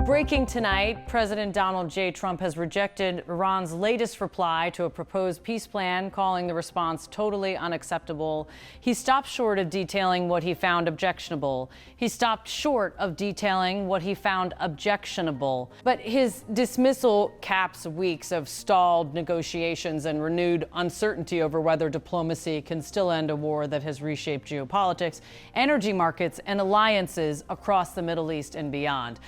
Breaking tonight, President Donald J. Trump has rejected Iran's latest reply to a proposed peace plan, calling the response totally unacceptable. He stopped short of detailing what he found objectionable. But his dismissal caps weeks of stalled negotiations and renewed uncertainty over whether diplomacy can still end a war that has reshaped geopolitics, energy markets, and alliances across the Middle East and beyond.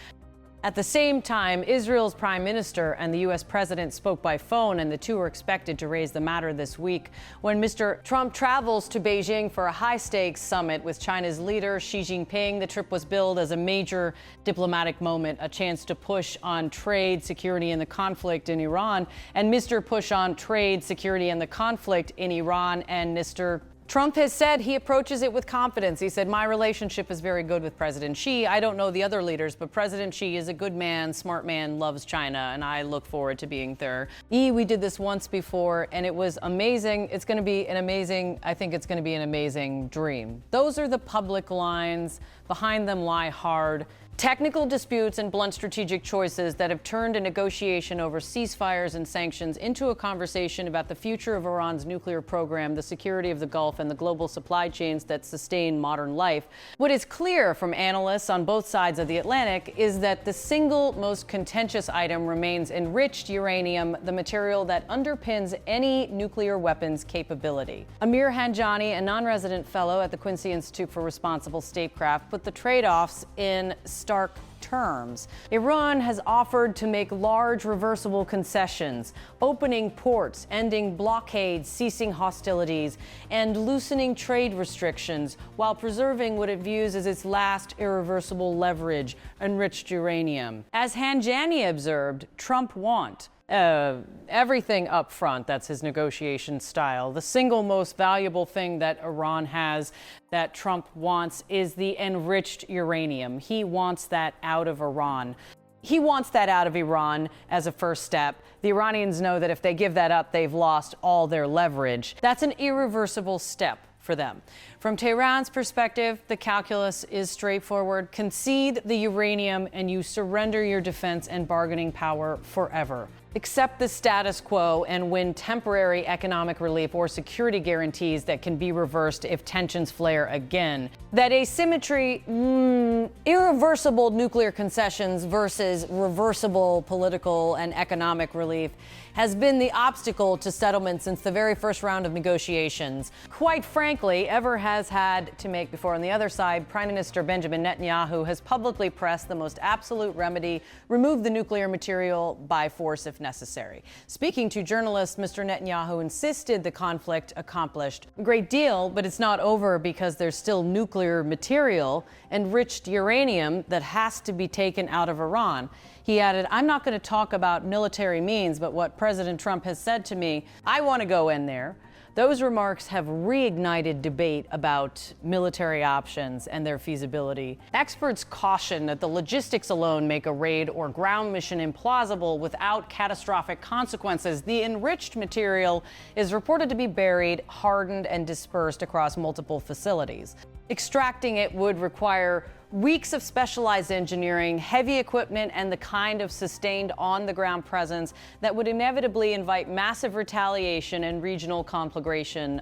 At the same time, Israel's prime minister and the U.S. president spoke by phone, and the two are expected to raise the matter this week when Mr. Trump travels to Beijing for a high-stakes summit with China's leader, Xi Jinping. The trip was billed as a major diplomatic moment, a chance to push on trade, security, and the conflict in Iran. And Mr. Push on trade, security, and the conflict in Iran, and Mr. Trump has said he approaches it with confidence. He said, my relationship is very good with President Xi. I don't know the other leaders, but President Xi is a good man, smart man, loves China, and I look forward to being there. We did this once before, and it was amazing. It's going to be an amazing, I think it's going to be an amazing dream. Those are the public lines. Behind them lie hard technical disputes and blunt strategic choices that have turned a negotiation over ceasefires and sanctions into a conversation about the future of Iran's nuclear program, the security of the Gulf, and the global supply chains that sustain modern life. What is clear from analysts on both sides of the Atlantic is that the single most contentious item remains enriched uranium, the material that underpins any nuclear weapons capability. Amir Hanjani, a non-resident fellow at the Quincy Institute for Responsible Statecraft, put the trade-offs in stark terms. Iran has offered to make large reversible concessions, opening ports, ending blockades, ceasing hostilities, and loosening trade restrictions while preserving what it views as its last irreversible leverage, enriched uranium. As Hanjani observed, Trump wants everything up front. That's his negotiation style. The single most valuable thing that Iran has that Trump wants is the enriched uranium. He wants that out of Iran. He wants that out of Iran as a first step. The Iranians know that if they give that up, they've lost all their leverage. That's an irreversible step for them. From Tehran's perspective, the calculus is straightforward. Concede the uranium and you surrender your defense and bargaining power forever. Accept the status quo and win temporary economic relief or security guarantees that can be reversed if tensions flare again. That asymmetry, irreversible nuclear concessions versus reversible political and economic relief, has been the obstacle to settlement since the very first round of negotiations. Quite frankly, ever has had to make before. On the other side, Prime Minister Benjamin Netanyahu has publicly pressed the most absolute remedy: remove the nuclear material by force if necessary. Speaking to journalists, Mr. Netanyahu insisted the conflict accomplished a great deal, but it's not over because there's still nuclear material, enriched uranium, that has to be taken out of Iran. He added, I'm not going to talk about military means, but what President Trump has said to me, I want to go in there. Those remarks have reignited debate about military options and their feasibility. Experts caution that the logistics alone make a raid or ground mission implausible without catastrophic consequences. The enriched material is reported to be buried, hardened, and dispersed across multiple facilities. Extracting it would require weeks of specialized engineering, heavy equipment, and the kind of sustained on-the-ground presence that would inevitably invite massive retaliation and regional conflagration.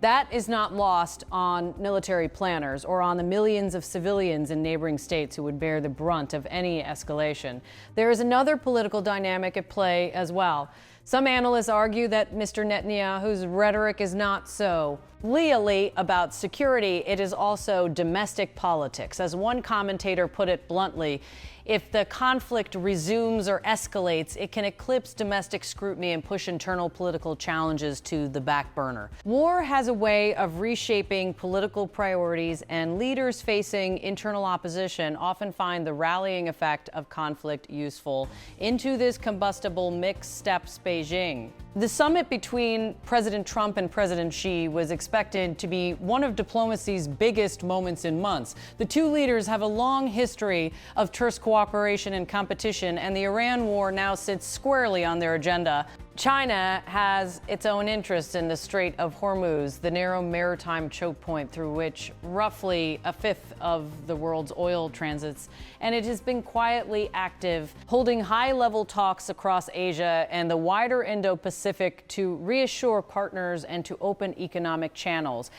That is not lost on military planners or on the millions of civilians in neighboring states who would bear the brunt of any escalation. There is another political dynamic at play as well. Some analysts argue that Mr. Netanyahu's rhetoric is not so legally about security. It is also domestic politics. As one commentator put it bluntly, if the conflict resumes or escalates, it can eclipse domestic scrutiny and push internal political challenges to the back burner. War has a way of reshaping political priorities, and leaders facing internal opposition often find the rallying effect of conflict useful. Into this combustible mix steps Beijing. The summit between President Trump and President Xi was expected to be one of diplomacy's biggest moments in months. The two leaders have a long history of terse cooperation cooperation and competition, and the Iran war now sits squarely on their agenda. China has its own interests in the Strait of Hormuz, the narrow maritime choke point through which roughly a fifth of the world's oil transits, and it has been quietly active, holding high-level talks across Asia and the wider Indo-Pacific to reassure partners and to open economic channels.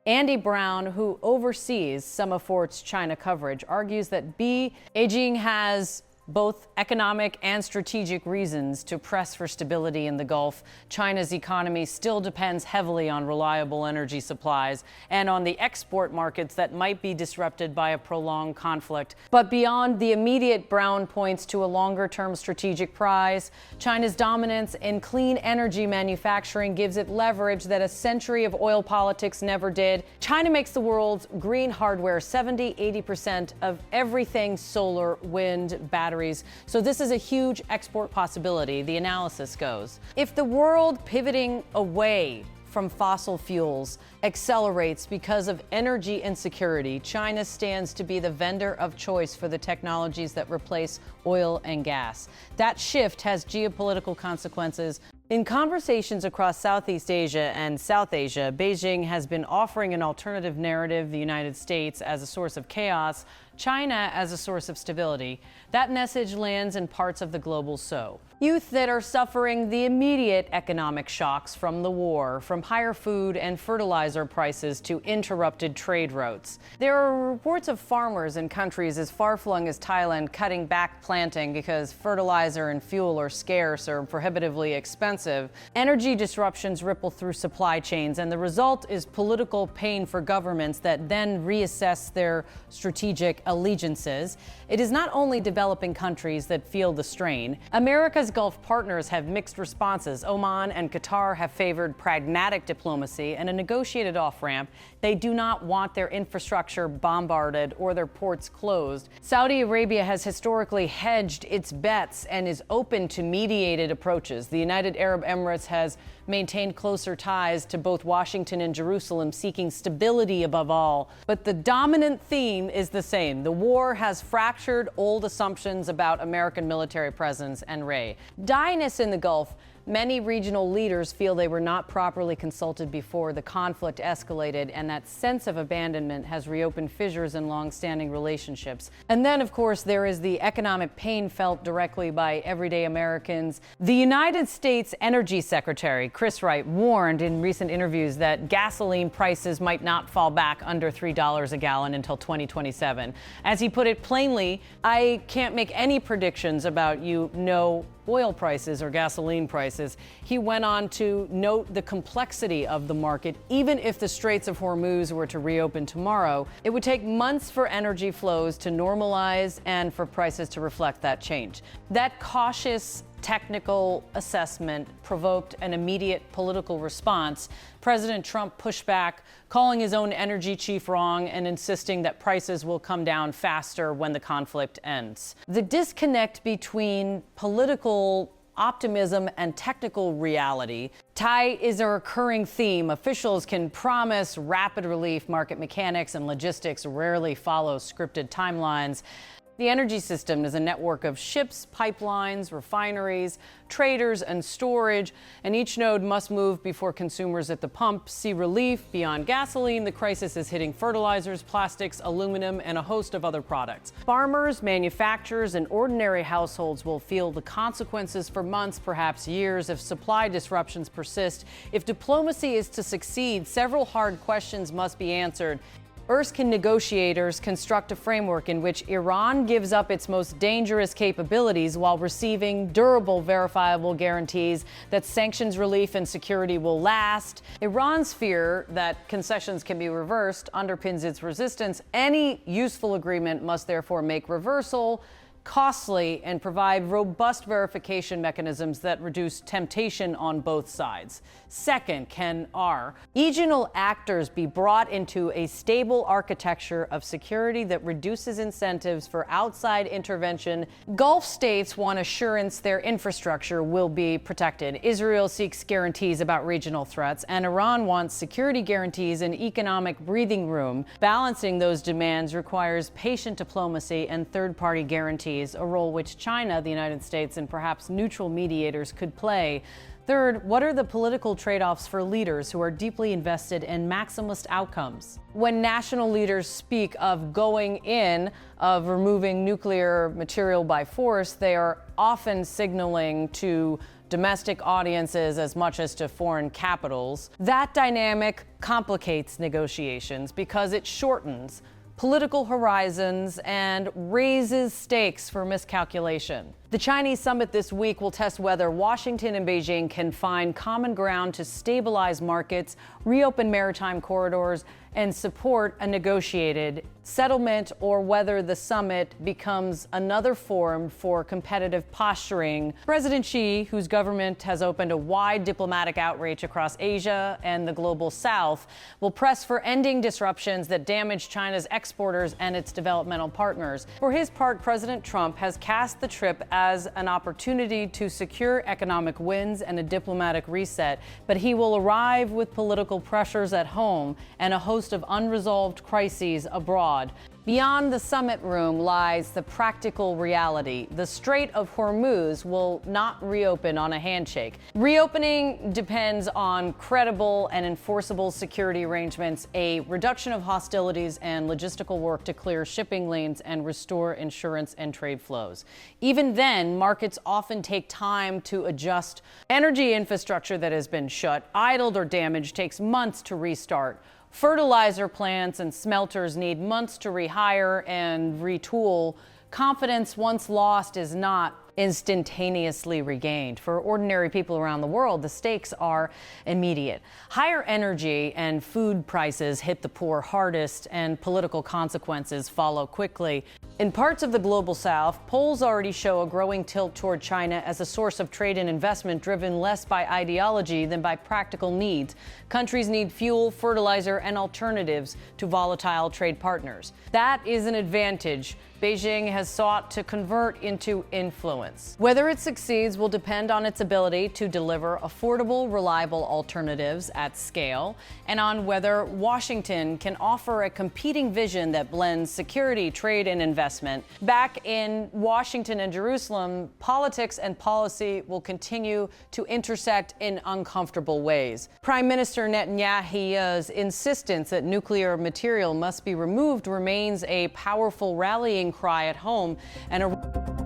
Andy Brown, who oversees Semafort's China coverage, argues that Beijing has both economic and strategic reasons to press for stability in the Gulf. China's economy still depends heavily on reliable energy supplies and on the export markets that might be disrupted by a prolonged conflict. But beyond the immediate, Brown points to a longer-term strategic prize. China's dominance in clean energy manufacturing gives it leverage that a century of oil politics never did. China makes the world's green hardware 70-80% of everything solar, wind, batteries. So this is a huge export possibility, the analysis goes. If the world pivoting away from fossil fuels accelerates because of energy insecurity, China stands to be the vendor of choice for the technologies that replace oil and gas. That shift has geopolitical consequences. In conversations across Southeast Asia and South Asia, Beijing has been offering an alternative narrative, the United States as a source of chaos, China as a source of stability. That message lands in parts of the global south. Youth that are suffering the immediate economic shocks from the war, from higher food and fertilizer prices to interrupted trade routes. There are reports of farmers in countries as far-flung as Thailand cutting back planting because fertilizer and fuel are scarce or prohibitively expensive. Energy disruptions ripple through supply chains, and the result is political pain for governments that then reassess their strategic allegiances. It is not only developing countries that feel the strain. America's Gulf partners have mixed responses. Oman and Qatar have favored pragmatic diplomacy and a negotiated off-ramp. They do not want their infrastructure bombarded or their ports closed. Saudi Arabia has historically hedged its bets and is open to mediated approaches. The United Arab Emirates has maintained closer ties to both Washington and Jerusalem, seeking stability above all. But the dominant theme is the same. The war has fractured old assumptions about American military presence and dryness in the Gulf. Many regional leaders feel they were not properly consulted before the conflict escalated, and that sense of abandonment has reopened fissures in long-standing relationships. And then, of course, there is the economic pain felt directly by everyday Americans. The United States Energy Secretary, Chris Wright, warned in recent interviews that gasoline prices might not fall back under $3 a gallon until 2027. As he put it plainly, I can't make any predictions about oil prices or gasoline prices. He went on to note the complexity of the market. Even if the Straits of Hormuz were to reopen tomorrow, it would take months for energy flows to normalize and for prices to reflect that change. That cautious technical assessment provoked an immediate political response. President Trump pushed back, calling his own energy chief wrong and insisting that prices will come down faster when the conflict ends. The disconnect between political optimism and technical reality is a recurring theme. Officials can promise rapid relief. Market mechanics and logistics rarely follow scripted timelines. The energy system is a network of ships, pipelines, refineries, traders, and storage, and each node must move before consumers at the pump see relief. Beyond gasoline, the crisis is hitting fertilizers, plastics, aluminum, and a host of other products. Farmers, manufacturers, and ordinary households will feel the consequences for months, perhaps years, if supply disruptions persist. If diplomacy is to succeed, several hard questions must be answered. Erskine negotiators construct a framework in which Iran gives up its most dangerous capabilities while receiving durable, verifiable guarantees that sanctions relief and security will last. Iran's fear that concessions can be reversed underpins its resistance. Any useful agreement must therefore make reversal costly and provide robust verification mechanisms that reduce temptation on both sides. Second, can regional actors be brought into a stable architecture of security that reduces incentives for outside intervention? Gulf states want assurance their infrastructure will be protected. Israel seeks guarantees about regional threats, and Iran wants security guarantees and economic breathing room. Balancing those demands requires patient diplomacy and third-party guarantees uncertainties, a role which China, the United States, and perhaps neutral mediators could play. Third, what are the political trade-offs for leaders who are deeply invested in maximalist outcomes? When national leaders speak of going in, of removing nuclear material by force, they are often signaling to domestic audiences as much as to foreign capitals. That dynamic complicates negotiations because it shortens political horizons and raises stakes for miscalculation. The Chinese summit this week will test whether Washington and Beijing can find common ground to stabilize markets, reopen maritime corridors, and support a negotiated settlement, or whether the summit becomes another forum for competitive posturing. President Xi, whose government has opened a wide diplomatic outreach across Asia and the global south, will press for ending disruptions that damage China's exporters and its developmental partners. For his part, President Trump has cast the trip as an opportunity to secure economic wins and a diplomatic reset, but he will arrive with political pressures at home and a host of unresolved crises abroad. Beyond the summit room lies the practical reality. The Strait of Hormuz will not reopen on a handshake. Reopening depends on credible and enforceable security arrangements, a reduction of hostilities, and logistical work to clear shipping lanes and restore insurance and trade flows. Even then, markets often take time to adjust. Energy infrastructure that has been shut, idled, or damaged takes months to restart. Fertilizer plants and smelters need months to rehire and retool. Confidence once lost is not instantaneously regained. For ordinary people around the world, the stakes are immediate. Higher energy and food prices hit the poor hardest, and political consequences follow quickly. In parts of the global south, polls already show a growing tilt toward China as a source of trade and investment driven less by ideology than by practical needs. Countries need fuel, fertilizer, and alternatives to volatile trade partners. That is an advantage Beijing has sought to convert into influence. Whether it succeeds will depend on its ability to deliver affordable, reliable alternatives at scale, and on whether Washington can offer a competing vision that blends security, trade, and investment. Back in Washington and Jerusalem, politics and policy will continue to intersect in uncomfortable ways. Prime Minister Netanyahu's insistence that nuclear material must be removed remains a powerful rallying cry at home and a